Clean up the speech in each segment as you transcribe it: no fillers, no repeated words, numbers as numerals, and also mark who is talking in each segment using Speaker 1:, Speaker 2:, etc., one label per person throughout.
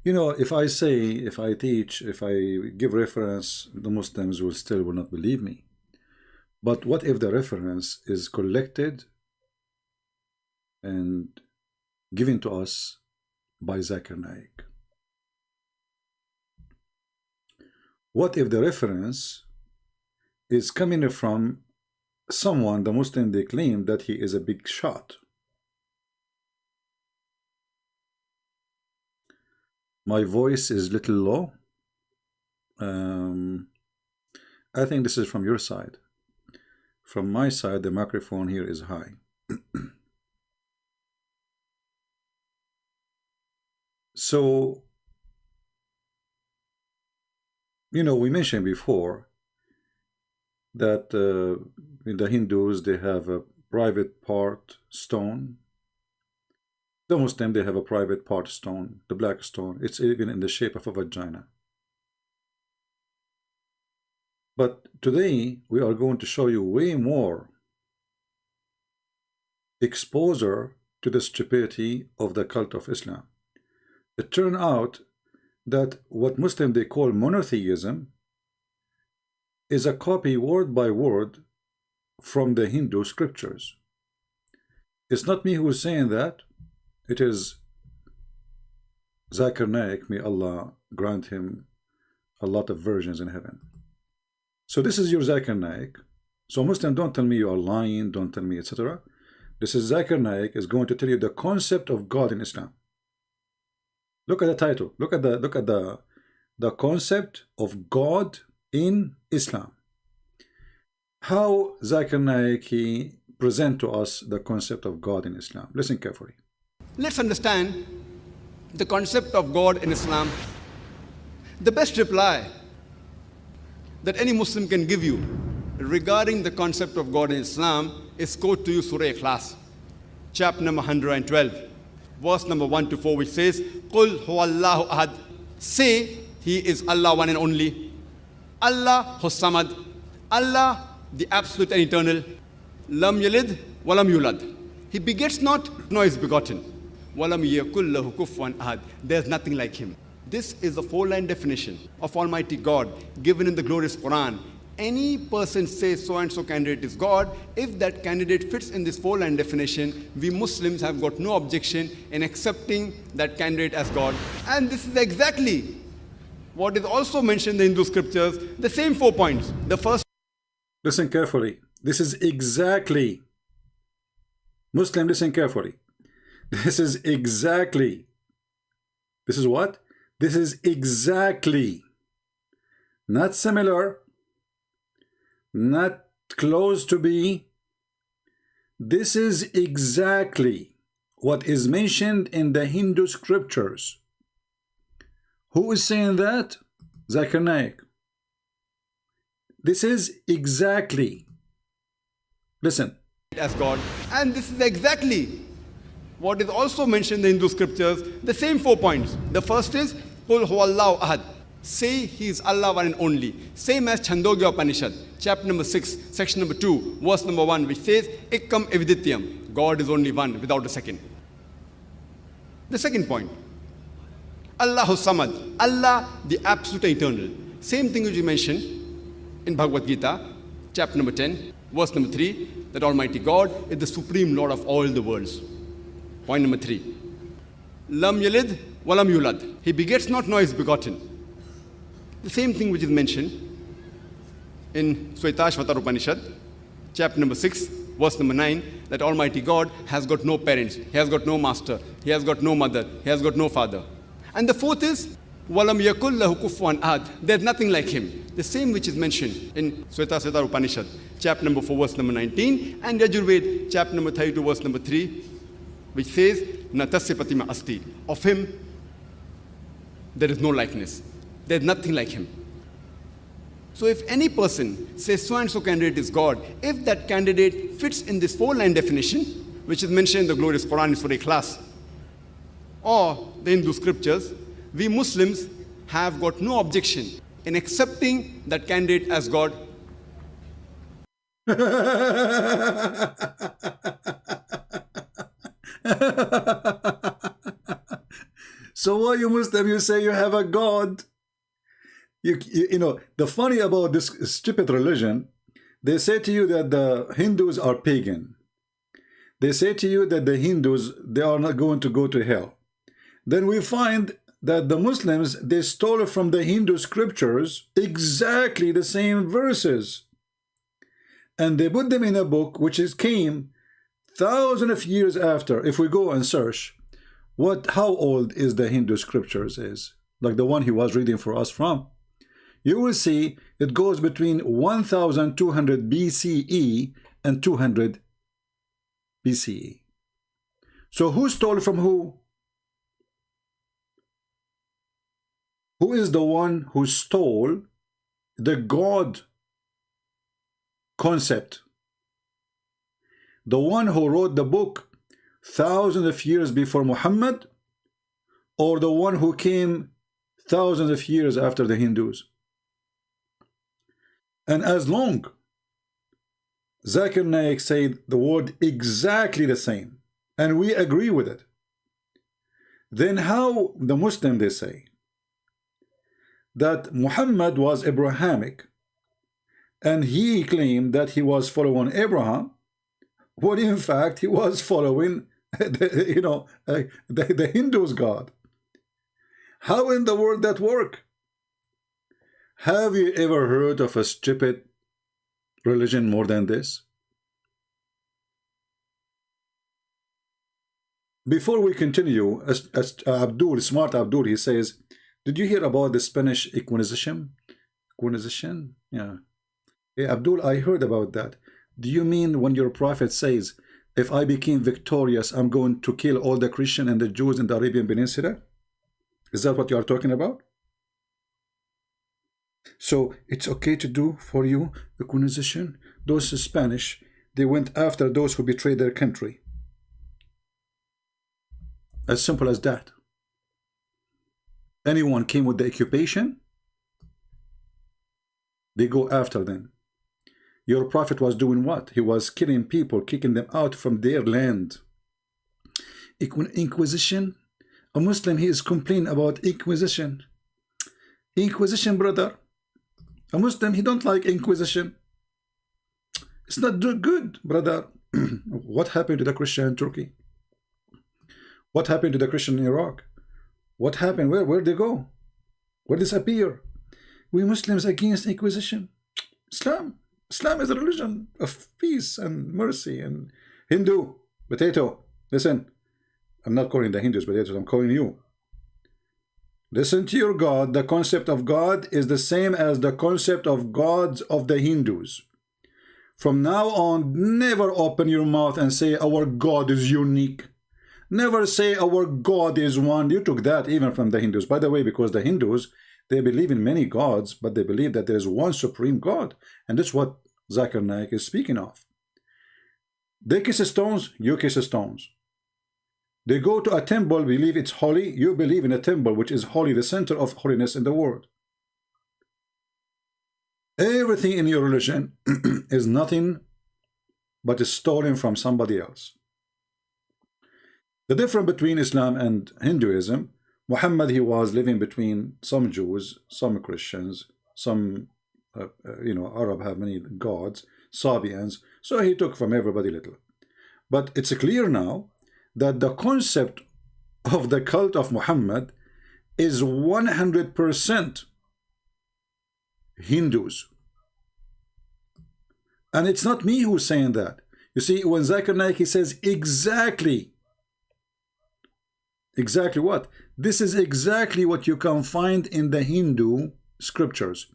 Speaker 1: If I say, if I teach, if I give reference, the Muslims will not believe me. But what if the reference is collected and given to us by Zakir Naik? What if the reference is coming from someone, the Muslim, they claim that he is a big shot? My voice is little low. I think this is from your side. From my side, the microphone here is high. So, we mentioned before that in the Hindus, they have a private part stone. The Muslim, they have a private part stone, the black stone. It's even in the shape of a vagina. But today, we are going to show you way more exposure to the stupidity of the cult of Islam. It turned out that what Muslim they call monotheism is a copy word by word from the Hindu scriptures. It's not me who is saying that. It is Zakir Naik, may Allah grant him a lot of virgins in heaven. So this is your Zakir Naik. So Muslim, don't tell me you are lying, don't tell me, etc. This is Zakir Naik is going to tell you the concept of God in Islam. Look at the title. Look at the concept of God in Islam. How Zakir Naik he present to us the concept of God in Islam. Listen carefully.
Speaker 2: Let's understand the concept of God in Islam. The best reply that any Muslim can give you regarding the concept of God in Islam is quote to you Surah Ikhlas, chapter number 112, verse number 1 to 4, which says, Qul huwallahu ahad. Say, He is Allah one and only. Allah Samad. Allah the absolute and eternal. Lam yalid walam yulad. He begets not, nor is begotten. Walam yakul lahu kufuwan ahad. There's nothing like Him. This is the four-line definition of Almighty God given in the glorious Quran. Any person says so and so candidate is God, if that candidate fits in this four-line definition, we Muslims have got no objection in accepting that candidate as God. And this is exactly what is also mentioned in the Hindu scriptures, the same 4 points. The first.
Speaker 1: Listen carefully. This is exactly. Muslim, listen carefully. This is exactly. This is what? This is exactly. Not similar. Not close to be. This is exactly what is mentioned in the Hindu scriptures. Who is saying that? Zakir Naik. This is exactly. Listen.
Speaker 2: As God. And this is exactly what is also mentioned in the Hindu scriptures, the same 4 points. The first is, Qul huwallahu ahad. Say He is Allah one and only. Same as Chandogya Upanishad, chapter number 6, section number 2, verse number 1, which says, Ikkam evidityam. God is only one without a second. The second point, Allahu Samad. Allah the absolute eternal. Same thing which you mentioned in Bhagavad Gita, chapter number 10, verse number 3, that Almighty God is the supreme Lord of all the worlds. Point number 3. Lam yalid walam yulad. He begets not, nor is begotten. The same thing which is mentioned in Swetashvatar Upanishad, chapter number 6, verse number 9, that Almighty God has got no parents, He has got no master, He has got no mother, He has got no father. And the fourth is, Walam yakul lahu kufuwan ahad. There's nothing like Him. The same which is mentioned in Swetashvatar Upanishad, chapter number 4, verse number 19, and Yajurved, chapter number 32, verse number 3, which says, Natasya Pratima Asti. Of Him, there is no likeness. There's nothing like Him. So if any person says so and so candidate is God, if that candidate fits in this four-line definition, which is mentioned in the glorious Quran in Surah Ikhlas, or the Hindu scriptures, we Muslims have got no objection in accepting that candidate as God.
Speaker 1: So why you Muslim, you say you have a God? You know, the funny about this stupid religion, they say to you that the Hindus are pagan. They say to you that the Hindus, they are not going to go to hell. Then we find that the Muslims, they stole from the Hindu scriptures exactly the same verses. And they put them in a book which came thousands of years after. If we go and search, how old is the Hindu scriptures is, like the one he was reading for us from, you will see it goes between 1200 BCE and 200 BCE. So who stole from who? Who is the one who stole the God concept? The one who wrote the book thousands of years before Muhammad, or the one who came thousands of years after the Hindus? And as long Zakir Naik said the word exactly the same, and we agree with it, then how the Muslim, they say that Muhammad was Abrahamic, and he claimed that he was following Abraham, when in fact he was following the Hindus' God. How in the world that work? Have you ever heard of a stupid religion more than this? Before we continue, as Abdul, smart Abdul, he says, did you hear about the Spanish Inquisition? Inquisition? Yeah. Hey, Abdul, I heard about that. Do you mean when your prophet says, if I became victorious, I'm going to kill all the Christians and the Jews in the Arabian Peninsula? Is that what you are talking about? So it's okay to do for you the Inquisition? Those Spanish, they went after those who betrayed their country. As simple as that. Anyone came with the occupation, they go after them. Your prophet was doing what? He was killing people, kicking them out from their land. Inquisition? A Muslim, he is complaining about Inquisition. Inquisition, brother. A Muslim, he don't like Inquisition. It's not good, brother. What happened to the Christian in Turkey? What happened to the Christian in Iraq? What happened? Where'd they go? Where disappear? We Muslims against Inquisition. Islam is a religion of peace and mercy. And Hindu, potato, listen. I'm not calling the Hindus potatoes, I'm calling you. Listen to your God. The concept of God is the same as the concept of gods of the Hindus. From now on, never open your mouth and say our God is unique. Never say our God is one. You took that even from the Hindus. By the way, because the Hindus, they believe in many gods, but they believe that there is one supreme God. And that's what Zakir Naik is speaking of. They kiss stones, you kiss stones. They go to a temple, believe it's holy. You believe in a temple, which is holy, the center of holiness in the world. Everything in your religion is nothing but is stolen from somebody else. The difference between Islam and Hinduism, Muhammad, he was living between some Jews, some Christians, some, Arab have many gods, Sabians, so he took from everybody little. But it's clear now that the concept of the cult of Muhammad is 100% Hindus. And it's not me who's saying that. You see, when Zakir Naik, he says exactly what? This is exactly what you can find in the Hindu scriptures.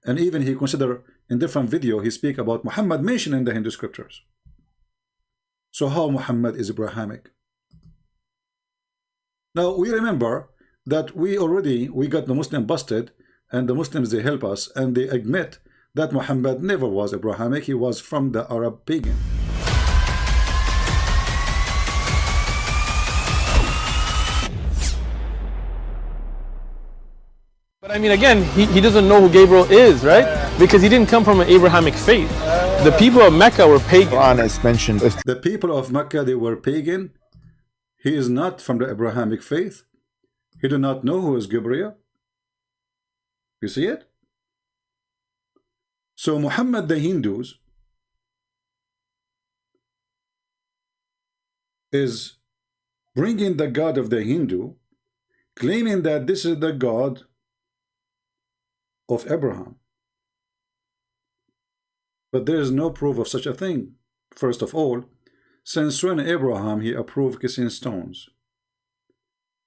Speaker 1: And even he consider in different video, he speak about Muhammad mentioned in the Hindu scriptures. So how Muhammad is Abrahamic? Now we remember that we got the Muslim busted, and the Muslims, they help us and they admit that Muhammad never was Abrahamic. He was from the Arab pagan.
Speaker 3: But I mean, again, he doesn't know who Gabriel is, right? Because he didn't come from an Abrahamic faith. The people of Mecca were pagan.
Speaker 4: Qur'an is mentioned.
Speaker 1: The people of Mecca, they were pagan. He is not from the Abrahamic faith. He do not know who is Gabriel. You see it? So Muhammad, the Hindus, is bringing the God of the Hindu, claiming that this is the God of Abraham. But there is no proof of such a thing. First of all, since when Abraham he approved kissing stones?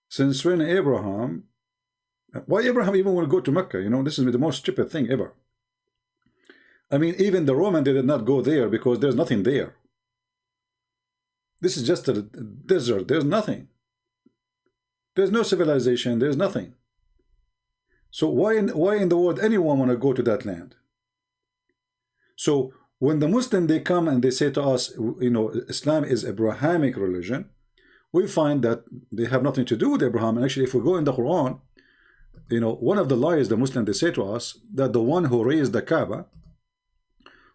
Speaker 1: Since when Abraham, why Abraham even want to go to Mecca? You know, this is the most stupid thing ever. I mean, even the Roman, they did not go there because there's nothing there. This is just a desert. There's nothing. There's no civilization. There's nothing. So why in the world anyone want to go to that land? So when the Muslim, they come and they say to us, you know, Islam is Abrahamic religion, we find that they have nothing to do with Abraham. And actually, if we go in the Quran, you know, one of the lies the Muslim, they say to us that the one who raised the Kaaba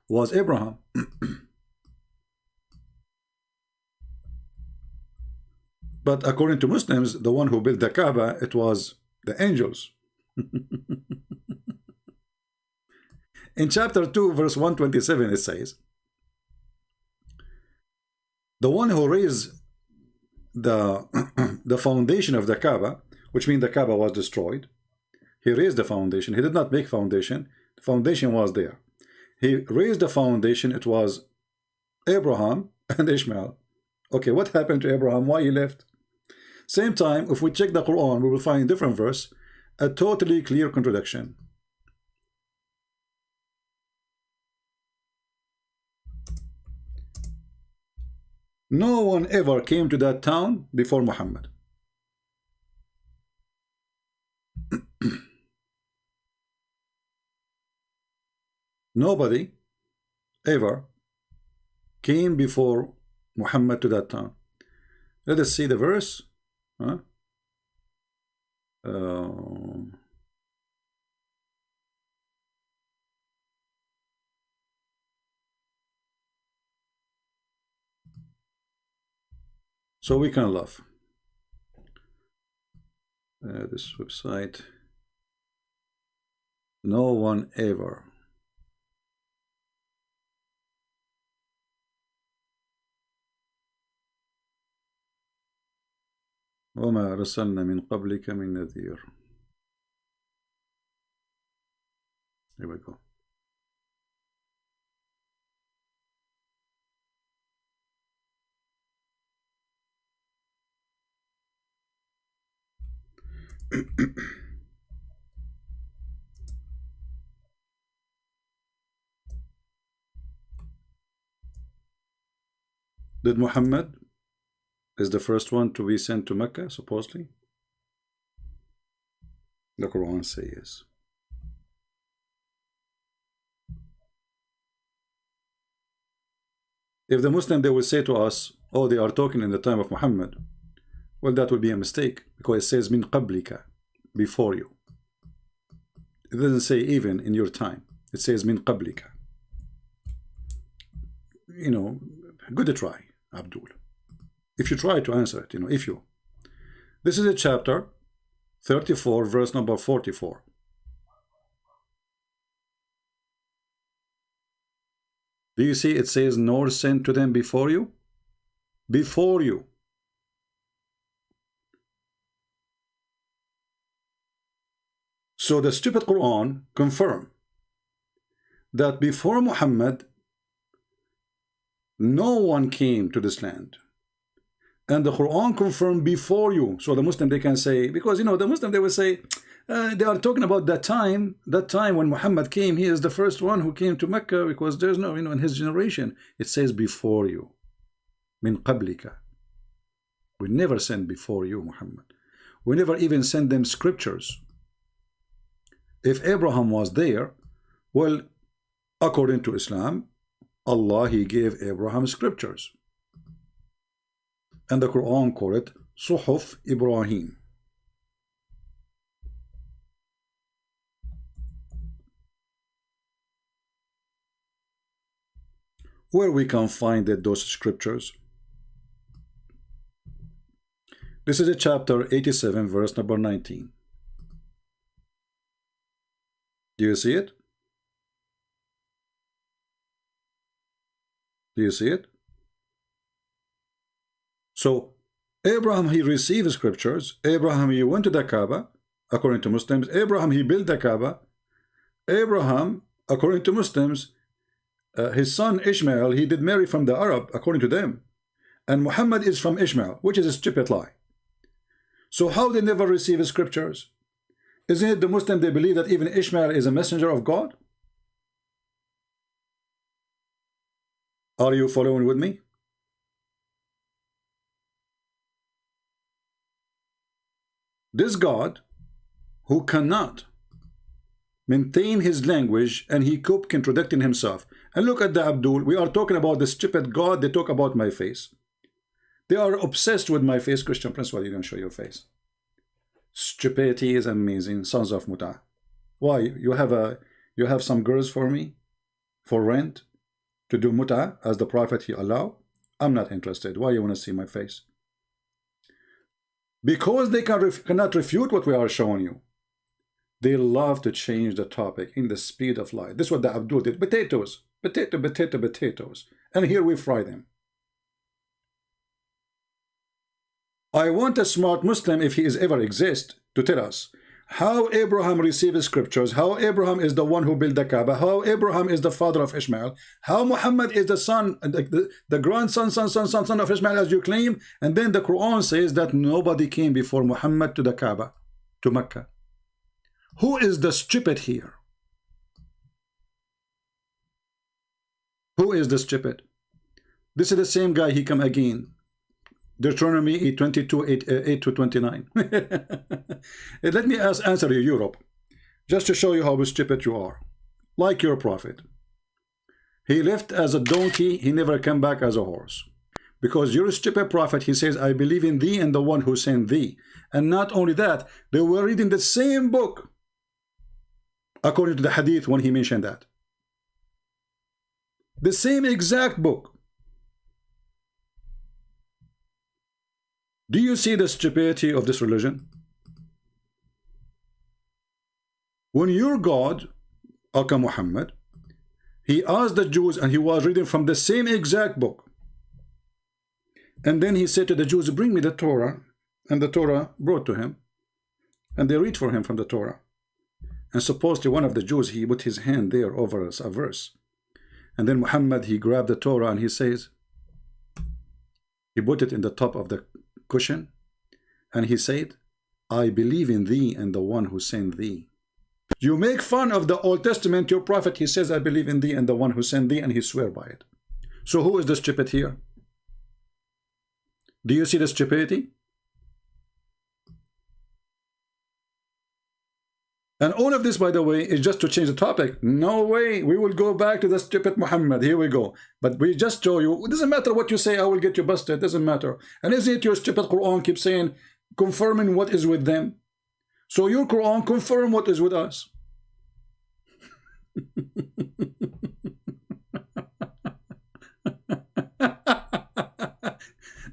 Speaker 1: was Abraham. But according to Muslims, the one who built the Kaaba, it was the angels. In chapter 2, verse 127, it says, the one who raised the, the foundation of the Kaaba, which means the Kaaba was destroyed, he raised the foundation. He did not make foundation. The foundation was there. He raised the foundation. It was Abraham and Ishmael. Okay, what happened to Abraham? Why he left? Same time, if we check the Quran, we will find a different verse, a totally clear contradiction. No one ever came to that town before Muhammad. Nobody ever came before Muhammad to that town. Let us see the verse. Huh? So we can laugh. This website. No one ever. وما أرسلنا من قبلك من نذير. Here we go. Did Muhammad is the first one to be sent to Mecca, supposedly? The Quran says yes. If the Muslim, they will say to us, oh, they are talking in the time of Muhammad, well, that would be a mistake, because it says min qablika, before you. It doesn't say even in your time. It says min qablika. You know, good try, Abdul. If you try to answer it, you know, if you. This is a chapter 34, verse number 44. Do you see it says, nor sent to them before you? Before you. So the stupid Quran confirm that before Muhammad, no one came to this land. And the Quran confirmed before you. So the Muslim, they can say, because, you know, the Muslim, they will say, they are talking about that time when Muhammad came. He is the first one who came to Mecca, because there's no, you know, in his generation, it says before you. Min qablika. We never send before you, Muhammad. We never even send them scriptures. If Abraham was there, well, according to Islam, Allah, he gave Abraham scriptures. And the Quran called it Suhuf Ibrahim. Where we can find those scriptures? This is a chapter 87, verse number 19. Do you see it? Do you see it? So Abraham, he received scriptures. Abraham, he went to the Kaaba, according to Muslims. Abraham, he built the Kaaba. Abraham, according to Muslims, his son Ishmael, he did marry from the Arab, according to them. And Muhammad is from Ishmael, which is a stupid lie. So how they never receive scriptures? Isn't it the Muslim, they believe that even Ishmael is a messenger of God? Are you following with me? This God, who cannot maintain his language, and he kept contradicting himself. And look at the Abdul. We are talking about the stupid God. They talk about my face. They are obsessed with my face. Christian Prince, why you don't show your face? Stupidity is amazing. Sons of Muta. Why? You have some girls for me? For rent? To do Muta as the Prophet he allowed? I'm not interested. Why you want to see my face? Because they cannot refute what we are showing you. They love to change the topic in the speed of light. This is what the Abdul did. Potatoes. Potatoes. And here we fry them. I want a smart Muslim, if he is ever exist, to tell us how Abraham received scriptures, how Abraham is the one who built the Kaaba, how Abraham is the father of Ishmael, how Muhammad is the son, the grandson, son of Ishmael, as you claim, and then the Quran says that nobody came before Muhammad to the Kaaba, to Mecca. Who is the stupid here? Who is the stupid? This is the same guy, he come again. Deuteronomy 22, 8 to 29. Let me answer you, Europe, just to show you how stupid you are. Like your prophet. He left as a donkey, he never came back as a horse. Because your stupid prophet, he says, I believe in thee and the one who sent thee. And not only that, they were reading the same book, according to the hadith when he mentioned that. The same exact book. Do you see the stupidity of this religion? When your God, Aka Muhammad, he asked the Jews, and he was reading from the same exact book. And then he said to the Jews, bring me the Torah. And the Torah brought to him. And they read for him from the Torah. And supposedly one of the Jews, he put his hand there over a verse. And then Muhammad, he grabbed the Torah and he says, he put it in the top of the cushion, and he said, I believe in thee and the one who sent thee. You make fun of the Old Testament, your prophet, he says, I believe in thee and the one who sent thee, and he swear by it. So who is the stupid here? Do you see the stupidity? And all of this, by the way, is just to change the topic. No way, we will go back to the stupid Muhammad. Here we go. But we just show you, it doesn't matter what you say, I will get you busted. It doesn't matter. And isn't it your stupid Quran keeps saying, confirming what is with them? So your Quran confirm what is with us.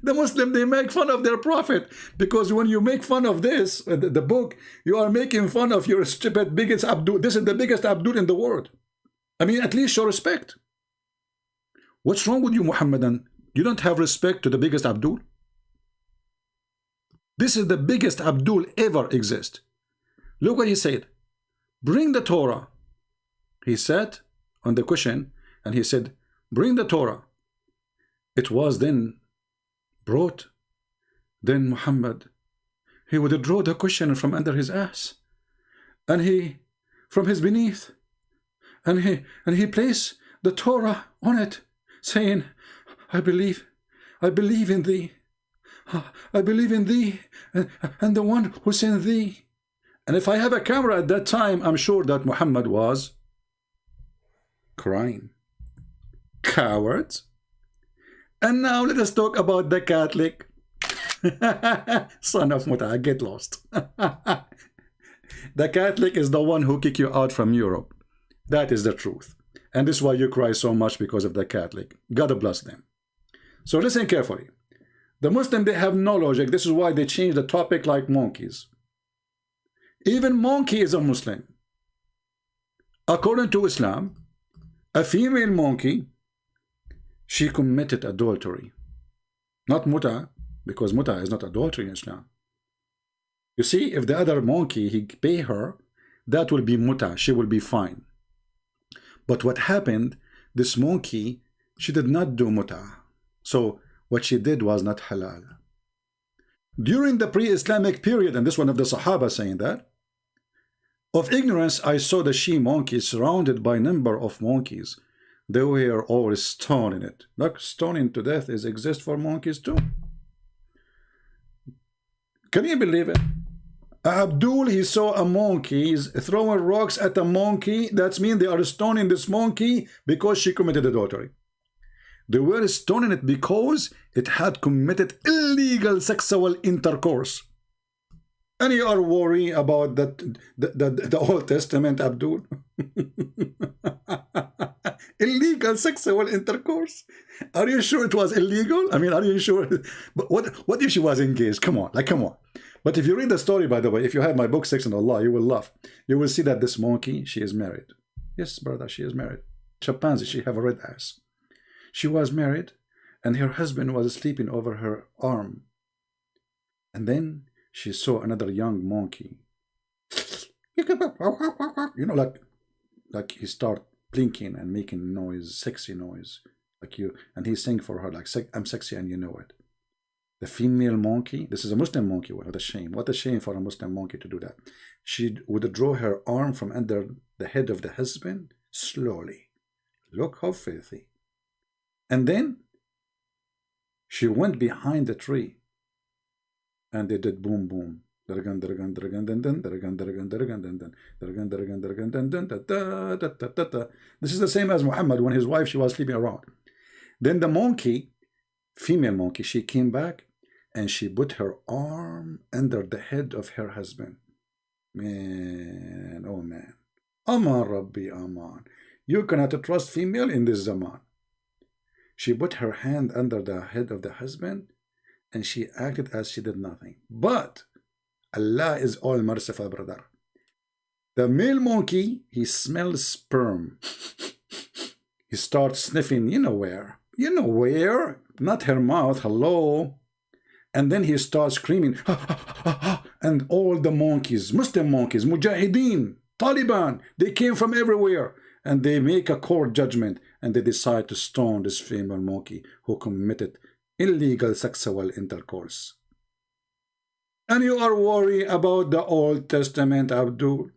Speaker 1: The Muslim, they make fun of their prophet, because when you make fun of this, the book, you are making fun of your stupid biggest Abdul. This is the biggest Abdul in the world. I mean, at least show respect. What's wrong with you, Muhammadan? You don't have respect to the biggest Abdul? This is the biggest Abdul ever exist. Look what he said. Bring the Torah. He sat on the cushion and he said, bring the Torah. It was then brought. Then Muhammad, he would draw the cushion from under his ass, and he from his beneath, and he placed the Torah on it, saying, I believe in thee, I believe in thee and the one who sent thee. And if I have a camera at that time, I'm sure that Muhammad was crying. Cowards. And now let us talk about the Catholic. Son of Muta, get lost. The Catholic is the one who kick you out from Europe. That is the truth. And this is why you cry so much, because of the Catholic. God bless them. So listen carefully. The Muslim, they have no logic. This is why they change the topic like monkeys. Even monkey is a Muslim. According to Islam, a female monkey, she committed adultery. Not muta, because muta is not adultery in Islam. You see, if the other monkey, he pay her, that will be muta, she will be fine. But what happened, this monkey, she did not do muta. So what she did was not halal. During the pre-Islamic period, and this one of the Sahaba saying that, of ignorance, I saw the she-monkey surrounded by a number of monkeys. They were all stoning it. Like stoning to death is exist for monkeys too. Can you believe it? Abdul, he saw a monkey throwing rocks at a monkey. That means they are stoning this monkey because she committed adultery. They were stoning it because it had committed illegal sexual intercourse. And you are worried about that the Old Testament, Abdul? Illegal sexual intercourse? Are you sure it was illegal? I mean, are you sure? But what if she was engaged? Come on, like, come on. But if you read the story, by the way, if you have my book 6 on Allah, you will laugh. You will see that this monkey, she is married. Yes, brother, she is married. Chimpanzee, she have a red ass. She was married, and her husband was sleeping over her arm. And then she saw another young monkey. You know, like he start blinking and making noise, sexy noise, like you, and he sang for her like, I'm sexy and you know it. The female monkey, this is a Muslim monkey, what a shame. What a shame for a Muslim monkey to do that. She would draw her arm from under the head of the husband slowly. Look how filthy. And then she went behind the tree and they did boom boom. This is the same as Muhammad when his wife, she was sleeping around. Then the monkey, female monkey, she came back and she put her arm under the head of her husband. Man, oh man. Aman Rabbi Aman. You cannot trust female in this zaman. She put her hand under the head of the husband and she acted as she did nothing. But Allah is all merciful, brother. The male monkey, he smells sperm. He starts sniffing, you know where. You know where? Not her mouth, hello. And then he starts screaming. And all the monkeys, Muslim monkeys, Mujahideen, Taliban, they came from everywhere. And they make a court judgment and they decide to stone this female monkey who committed illegal sexual intercourse. And you are worried about the Old Testament, Abdul.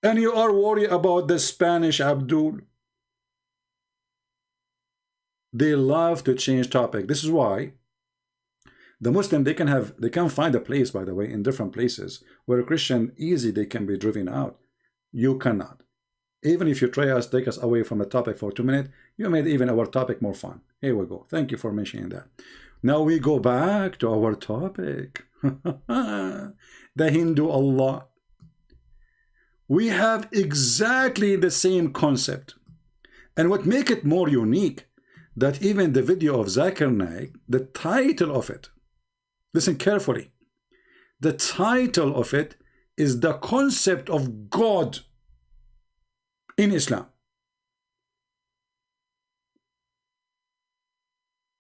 Speaker 1: And you are worried about the Spanish, Abdul. They love to change topic. This is why the Muslim, they can find a place, by the way, in different places where a Christian easy they can be driven out. You cannot. Even if you try to take us away from the topic for 2 minutes, you made even our topic more fun. Here we go. Thank you for mentioning that. Now we go back to our topic. The Hindu Allah. We have exactly the same concept. And what makes it more unique, that even the video of Zakir Naik, the title of it, listen carefully, the title of it is the concept of God in Islam.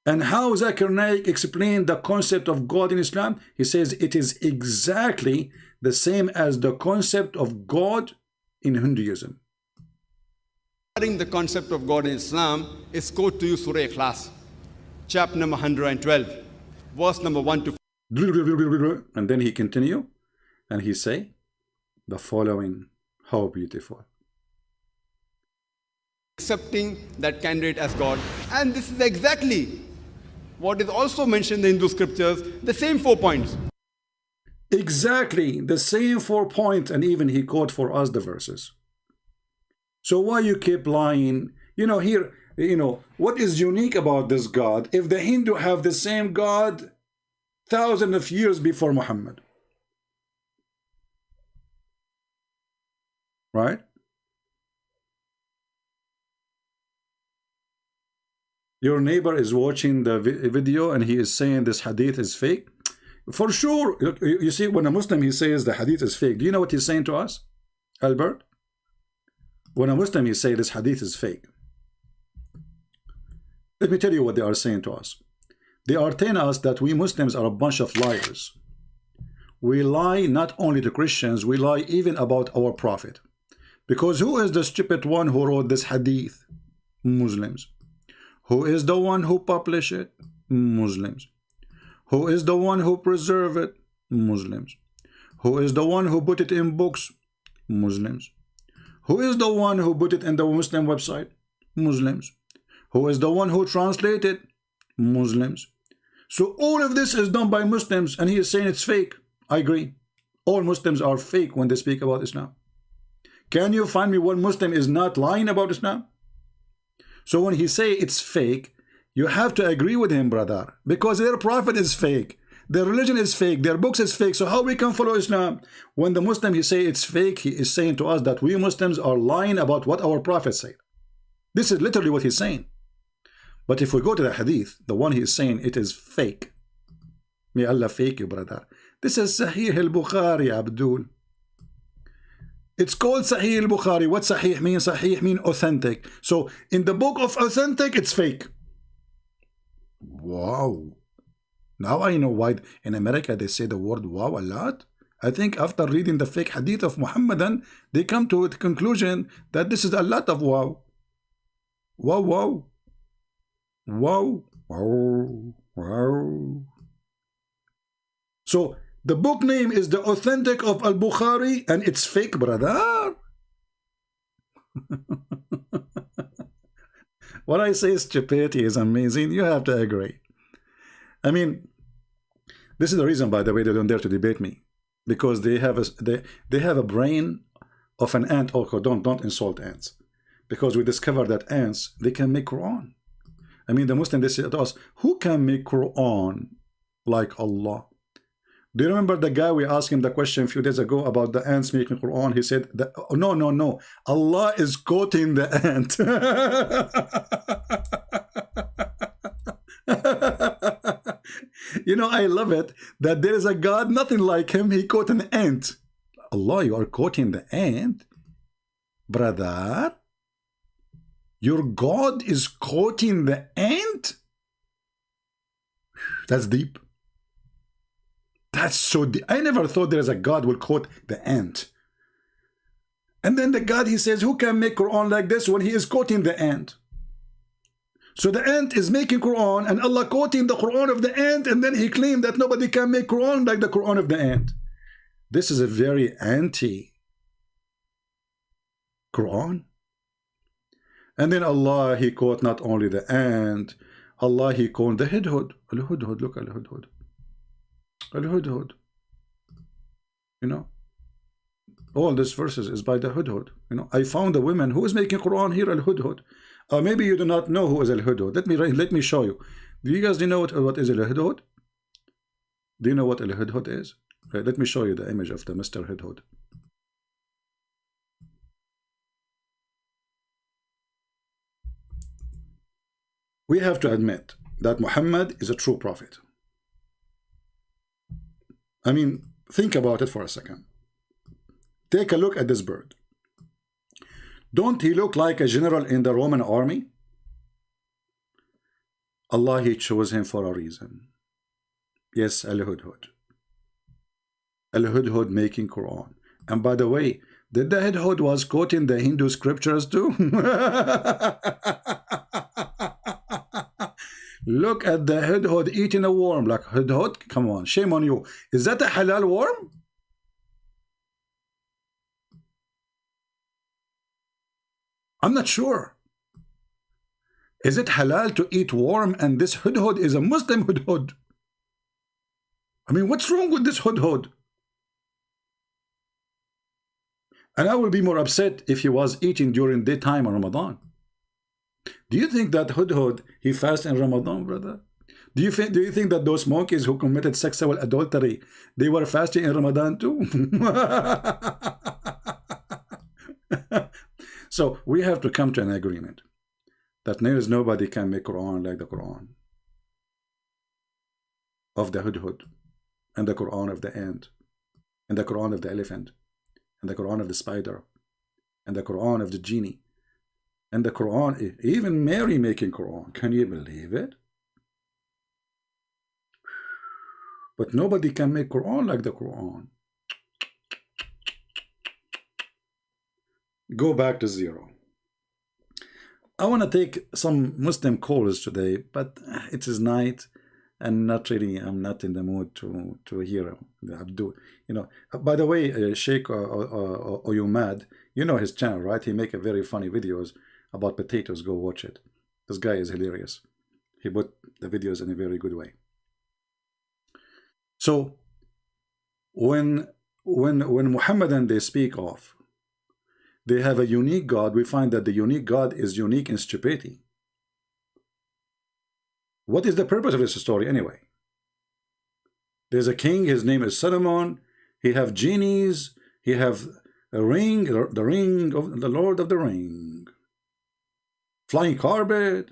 Speaker 1: And how Zakir Naik explained the concept of God in Islam? He says it is exactly the same as the concept of God in Hinduism.
Speaker 2: Regarding the concept of God in Islam is quote to you Surah Ikhlas, chapter number 112, verse number 1 to 4.
Speaker 1: And then he continue and he say the following, how beautiful.
Speaker 2: Accepting that candidate as God. And this is exactly what is also mentioned in the Hindu scriptures, the same 4 points.
Speaker 1: Exactly the same 4 points, and even he quote for us the verses. So why you keep lying? You know, here, you know, what is unique about this God? If the Hindu have the same God thousands of years before Muhammad. Right? Your neighbor is watching the video and he is saying this hadith is fake. For sure, you see, when a Muslim he says the hadith is fake, do you know what he's saying to us, Albert? When a Muslim he say this hadith is fake, let me tell you what they are saying to us. They are telling us that we Muslims are a bunch of liars. We lie not only to Christians, we lie even about our prophet. Because who is the stupid one who wrote this hadith? Muslims. Who is the one who published it? Muslims. Who is the one who preserved it? Muslims. Who is the one who put it in books? Muslims. Who is the one who put it in the Muslim website? Muslims. Who is the one who translated? Muslims. So all of this is done by Muslims, and he is saying it's fake. I agree. All Muslims are fake when they speak about Islam. Can you find me one Muslim is not lying about Islam? So when he say it's fake, you have to agree with him, brother, because their prophet is fake, their religion is fake, their books is fake. So how we can follow Islam? When the Muslim he say it's fake, he is saying to us that we Muslims are lying about what our prophet said. This is literally what he's saying. But if we go to the hadith, the one he is saying it is fake. May Allah fake you, brother. This is Sahih al-Bukhari, Abdul. It's called Sahih al-Bukhari. What Sahih mean? Sahih mean authentic. So in the book of authentic, it's fake. Wow. Now I know why in America they say the word wow a lot. I think after reading the fake hadith of Muhammadan, they come to the conclusion that this is a lot of wow. Wow, wow. Wow, wow, wow. So the book name is the Authentic of Al-Bukhari and it's fake, brother. What I say stupidity is amazing. You have to agree. I mean, this is the reason, by the way, they don't dare to debate me, because they have a brain of an ant. Oh, don't insult ants, because we discovered that ants, they can make Quran. I mean, the Muslim, they say to us, who can make Quran like Allah? Do you remember the guy we asked him the question a few days ago about the ants making Quran? He said, that, oh, no. Allah is quoting the ant. You know, I love it that there is a God, nothing like him. He quote an ant. Allah, you are quoting the ant? Brother, your God is quoting the ant? That's deep. That's so deep. I never thought there is a God will quote the ant. And then the God, he says, who can make Quran like this when he is quoting the ant? So the ant is making Quran and Allah quoting the Quran of the ant, and then he claimed that nobody can make Quran like the Quran of the ant. This is a very anti-Quran. And then Allah, he quote not only the ant, Allah, he quote the hudhud. Al-hudhud, look, al-hudhud. Al-hudhud. You know, all these verses is by the hudhud. You know, I found a woman who is making Quran here, al-hudhud. Maybe you do not know who is al-hudhud. Let me show you. Do you guys know what is al-hudhud? Do you know what al-hudhud is? Right, let me show you the image of the Mr. Hudhud. We have to admit that Muhammad is a true prophet. I mean, think about it for a second. Take a look at this bird. Don't he look like a general in the Roman army? Allah, he chose him for a reason. Yes, al-hudhud. Al-hudhud making Quran. And by the way, did the hudhud was quoting the Hindu scriptures too? Look at the hudhud eating a worm. Like, hudhud, come on, shame on you. Is that a halal worm? I'm not sure. Is it halal to eat worm, and this hudhud is a Muslim hudhud? I mean, what's wrong with this hudhud? And I will be more upset if he was eating during daytime in Ramadan. Do you think that hudhud, he fasts in Ramadan, brother? Do you think that those monkeys who committed sexual adultery, they were fasting in Ramadan too? So we have to come to an agreement that there is nobody can make Quran like the Quran of the hudhud, and the Quran of the ant, and the Quran of the elephant, and the Quran of the spider, and the Quran of the genie, and the Quran, even Mary making Quran. Can you believe it? But nobody can make Quran like the Quran. Go back to zero. I want to take some Muslim calls today, but it is night and not really, I'm not in the mood to hear Abdul. You know, by the way, Sheikh Oyumad, you know his channel, right? He make a very funny videos about potatoes. Go watch it. This guy is hilarious. He put the videos in a very good way. So when Muhammadan they speak of, they have a unique God, we find that the unique God is unique in stupidity. What is the purpose of this story anyway? There's a king, his name is Solomon, he have genies, he have a ring, the ring of the Lord of the Ring, flying carpet.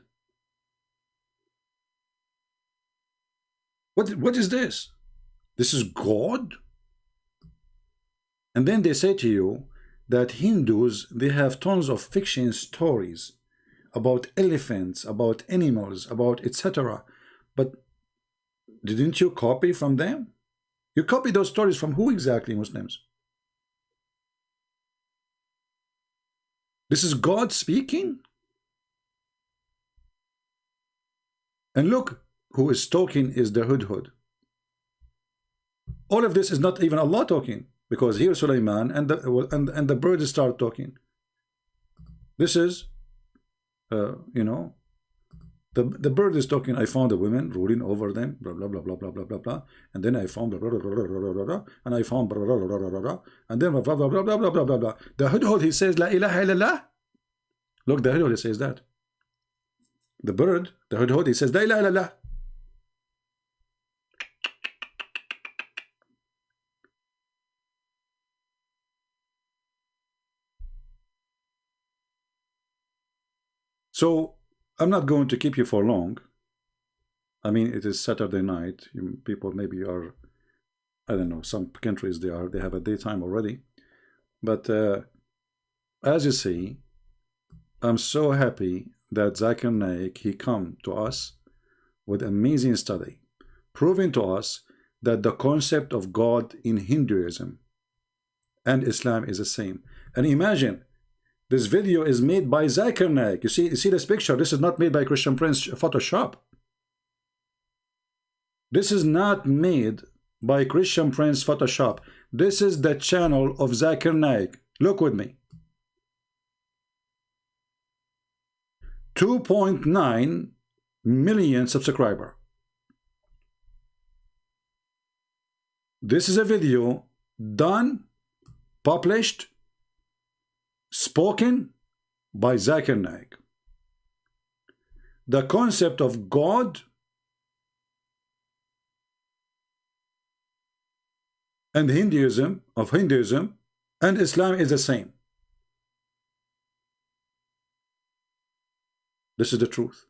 Speaker 1: What is this? This is God? And then they say to you that Hindus, they have tons of fiction stories about elephants, about animals, about etc. But didn't you copy from them? You copy those stories from who exactly, Muslims? This is God speaking? And look, who is talking is the hudhud. All of this is not even Allah talking, because here Sulaiman and the birds start talking. This is, you know, the bird is talking. I found a woman ruling over them, blah blah blah blah blah blah blah blah, and then I found blah blah blah blah blah blah blah, and I found blah blah blah blah blah blah, and then blah blah blah blah blah blah blah blah. The hudhud, he says, La ilaha illallah. Look, the hudhud, he says that. The bird, the hudhud, he says, La ilaha illallah. So I'm not going to keep you for long. I mean, it is Saturday night. People maybe are, I don't know, some countries they have a daytime already. But as you see, I'm so happy that Zakir Naik, he come to us with amazing study, proving to us that the concept of God in Hinduism and Islam is the same. And imagine, this video is made by Zakir Naik. You see this picture? This is not made by Christian Prince Photoshop. This is not made by Christian Prince Photoshop. This is the channel of Zakir Naik. Look with me. 2.9 million subscriber. This is a video done, published, spoken by Zakir Naik. The concept of God and Hinduism and Islam is the same. This is the truth.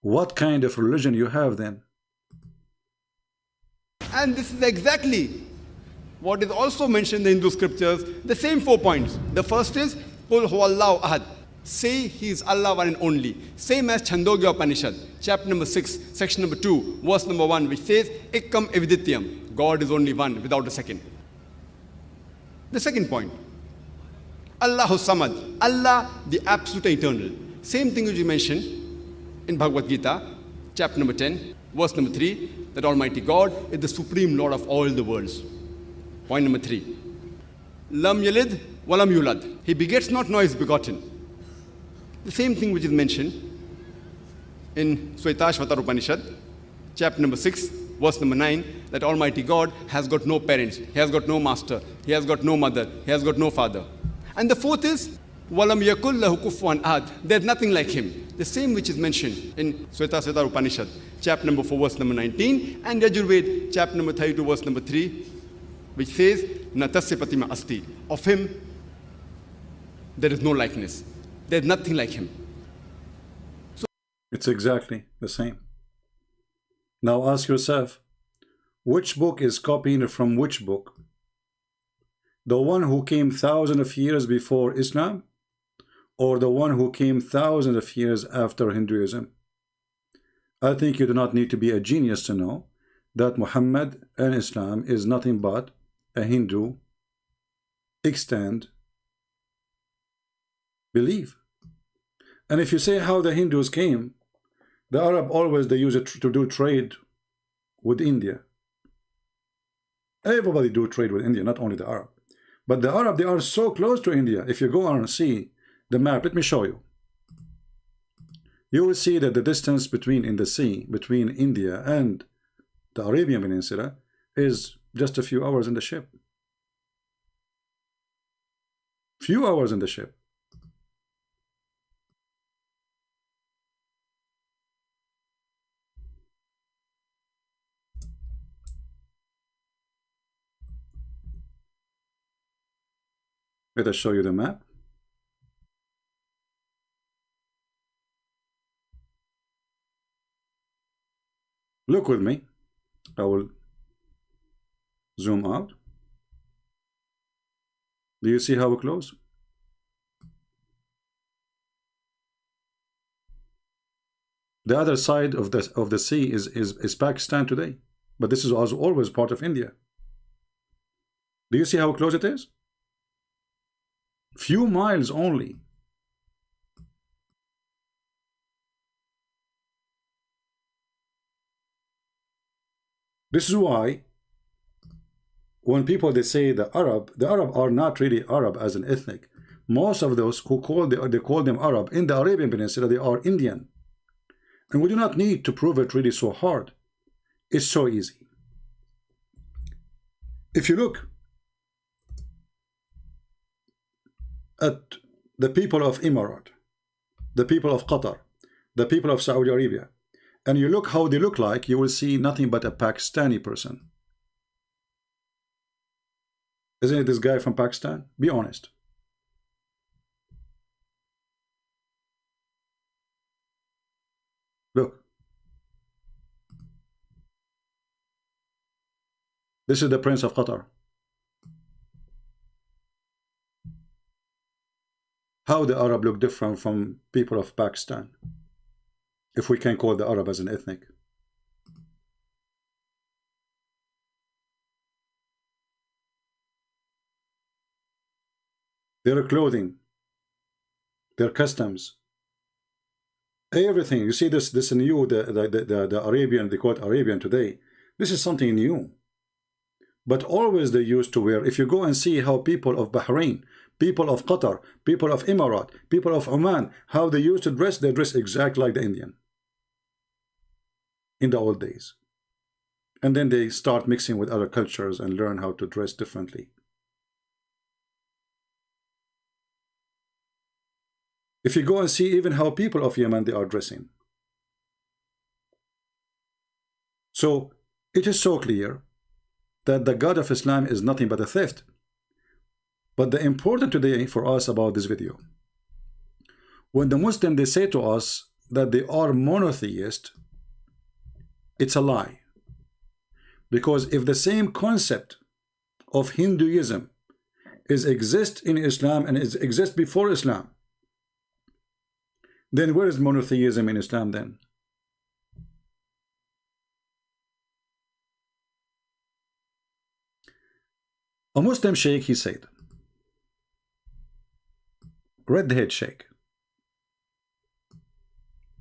Speaker 1: What kind of religion you have then?
Speaker 2: And this is exactly what is also mentioned in the Hindu scriptures, the same 4 points. The first is, Qul huwallahu ahad. Say he is Allah one and only. Same as Chandogya Upanishad, chapter number 6, section number 2, verse number 1, which says, Ikkam evidityam. God is only one, without a second. The second point, Allahu Samad. Allah, the absolute eternal. Same thing which you mentioned in Bhagavad Gita, chapter number 10, verse number 3, that Almighty God is the supreme Lord of all the worlds. Point number 3. Lam yalid walam yulad. He begets not, nor is begotten. The same thing which is mentioned in Swetashvatar Upanishad, chapter number 6, verse number 9, that Almighty God has got no parents, He has got no master, He has got no mother, He has got no father. And the fourth is, Walam yakul lahu kufuwan ahad. There's nothing like Him. The same which is mentioned in Swetashvatar Upanishad, chapter number 4, verse number 19, and Yajurved, chapter number 32, verse number 3, which says, Natasyapatima asti. Of him, there is no likeness. There is nothing like him.
Speaker 1: It's exactly the same. Now ask yourself, which book is copying from which book? The one who came thousands of years before Islam, or the one who came thousands of years after Hinduism? I think you do not need to be a genius to know that Muhammad and Islam is nothing but a Hindu extant belief. And if you say how the Hindus came, the Arab always they use it to do trade with India. Everybody do trade with India, not only the Arab. But the Arab, they are so close to India. If you go on and see the map, let me show you. You will see that the distance between in the sea between India and the Arabian Peninsula is just a few hours in the ship. Few hours in the ship. Let us show you the map. Look with me. I will zoom out. Do you see how close? The other side of the sea is Pakistan today, but this is also always part of India. Do you see how close it is? Few miles only. This is why when people they say the Arab are not really Arab as an ethnic. Most of those who they call them Arab in the Arabian Peninsula, they are Indian. And we do not need to prove it really so hard. It's so easy. If you look at the people of Emirat, the people of Qatar, the people of Saudi Arabia, and you look how they look like, you will see nothing but a Pakistani person. Isn't it this guy from Pakistan? Be honest. Look. This is the Prince of Qatar. How the Arab look different from people of Pakistan, if we can call the Arab as an ethnic. Their clothing, their customs, everything. You see this new, the Arabian, they call it Arabian today. This is something new. But always they used to wear, if you go and see how people of Bahrain, people of Qatar, people of Emirat, people of Oman, how they used to dress, they dress exactly like the Indian in the old days. And then they start mixing with other cultures and learn how to dress differently. If you go and see even how people of Yemen, they are dressing. So it is so clear that the God of Islam is nothing but a theft. But the important today for us about this video, when the Muslim they say to us that they are monotheist, it's a lie. Because if the same concept of Hinduism exists in Islam and exists before Islam, then where is monotheism in Islam then? A Muslim sheikh, he said, red head sheikh.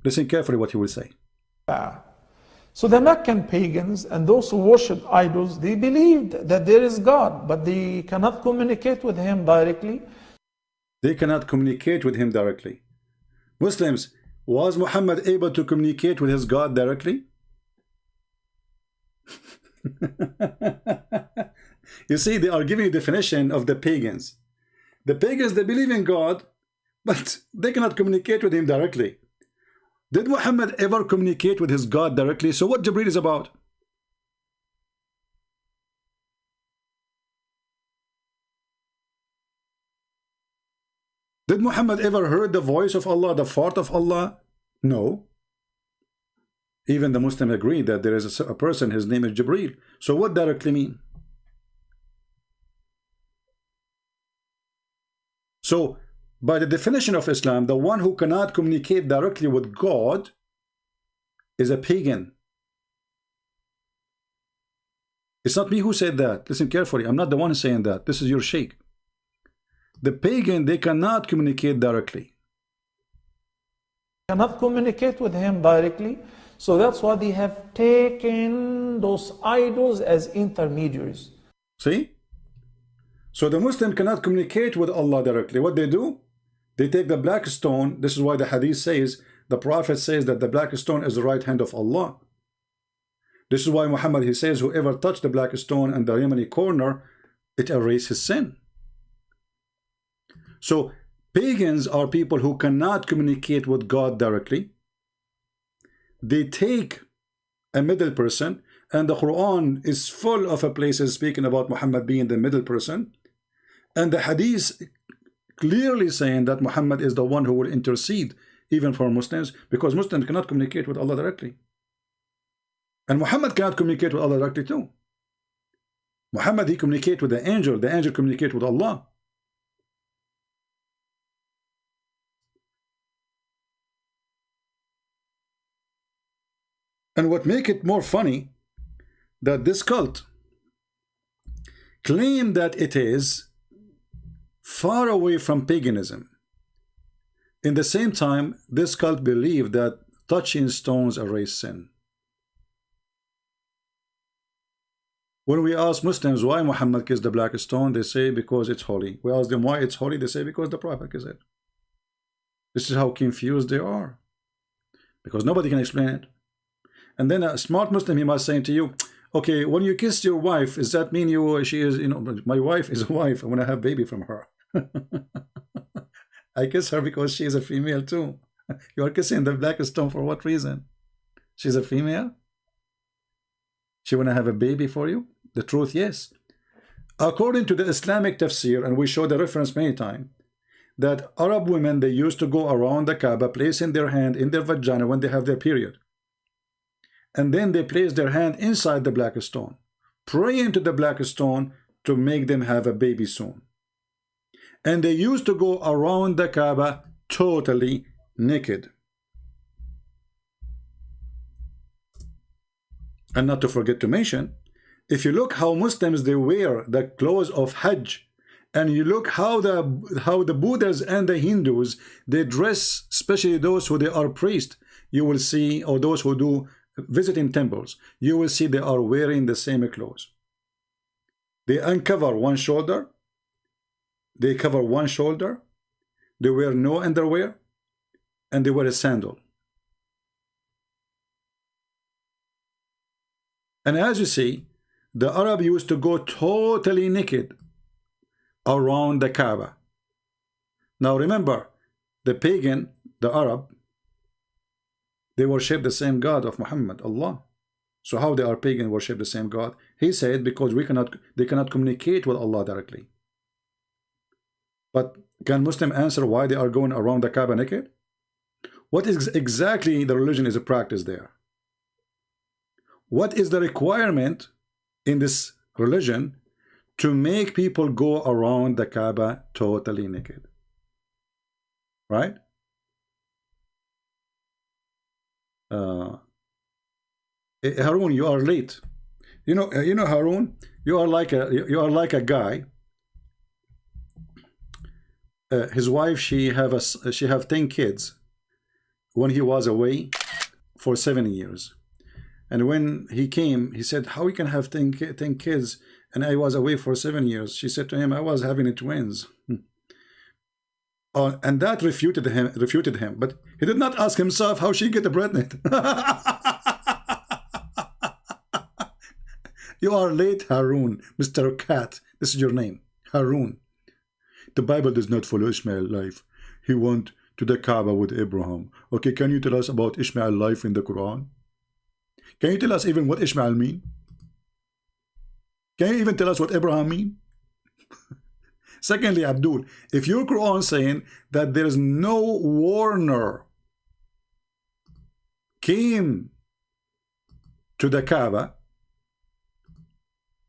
Speaker 1: Listen carefully what he will say.
Speaker 4: So the Meccan pagans and those who worship idols, they believed that there is God, but they cannot communicate with him directly.
Speaker 1: They cannot communicate with him directly. Muslims, was Muhammad able to communicate with his God directly? You see, they are giving a definition of the pagans. The pagans, they believe in God, but they cannot communicate with him directly. Did Muhammad ever communicate with his God directly? So what Jibreel is about? Did Muhammad ever heard the voice of Allah, the fart of Allah? No. Even the Muslim agree that there is a person, his name is Jibreel. So what directly mean? So by the definition of Islam, the one who cannot communicate directly with God is a pagan. It's not me who said that. Listen carefully. I'm not the one saying that. This is your sheikh. The pagan, they cannot communicate directly.
Speaker 4: Cannot communicate with him directly. So that's why they have taken those idols as intermediaries.
Speaker 1: See? So the Muslim cannot communicate with Allah directly. What they do? They take the black stone. This is why the hadith says, the Prophet says that the black stone is the right hand of Allah. This is why Muhammad, he says, whoever touched the black stone and the Yemeni corner, it erases his sin. So pagans are people who cannot communicate with God directly. They take a middle person, and the Quran is full of places speaking about Muhammad being the middle person, and the hadith clearly saying that Muhammad is the one who will intercede even for Muslims, because Muslims cannot communicate with Allah directly. And Muhammad cannot communicate with Allah directly too. Muhammad, he communicates with the angel communicates with Allah. And what make it more funny, that this cult claim that it is far away from paganism. In the same time, this cult believe that touching stones erase sin. When we ask Muslims why Muhammad kissed the black stone, they say because it's holy. We ask them why it's holy, they say because the Prophet kissed it. This is how confused they are, because nobody can explain it. And then a smart Muslim, he must say to you, okay, when you kiss your wife, does that mean she is, my wife is a wife, I want to have a baby from her. I kiss her because she is a female too. You are kissing the black stone for what reason? She's a female? She want to have a baby for you? The truth, yes. According to the Islamic tafsir, and we show the reference many times, that Arab women, they used to go around the Kaaba, placing their hand in their vagina when they have their period. And then they place their hand inside the black stone, praying to the black stone to make them have a baby soon. And they used to go around the Kaaba totally naked. And not to forget to mention, if you look how Muslims, they wear the clothes of Hajj, and you look how the Buddhas and the Hindus, they dress, especially those who they are priests, you will see, or those who do visiting temples, you will see they are wearing the same clothes. They uncover one shoulder, they cover one shoulder, they wear no underwear, and they wear a sandal. And as you see, the Arab used to go totally naked around the Kaaba. Now remember, the pagan, the Arab, they worship the same God of Muhammad, Allah. So how they are pagan worship the same God? He said because they cannot communicate with Allah directly. But can Muslim answer why they are going around the Kaaba naked? What is exactly the religion is a practice there? What is the requirement in this religion to make people go around the Kaaba totally naked? Right? Harun, you are late. You know Harun, you are like a guy. His wife, she have 10 kids when he was away for 7 years. And when he came, he said, how you can have 10 kids and I was away for 7 years? She said to him, I was having twins. And that refuted him. But he did not ask himself how she get pregnant. You are late, Harun, Mr. Cat. This is your name, Harun. The Bible does not follow Ishmael's life. He went to the Kaaba with Abraham. Okay, can you tell us about Ishmael's life in the Quran? Can you tell us even what Ishmael mean? Can you even tell us what Abraham mean? Secondly, Abdul, if your Quran saying that there is no warner came to the Kaaba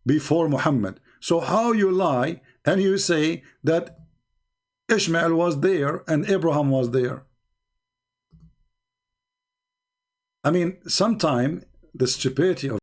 Speaker 1: before Muhammad, so how you lie and you say that Ishmael was there and Abraham was there? I mean, sometime the stupidity of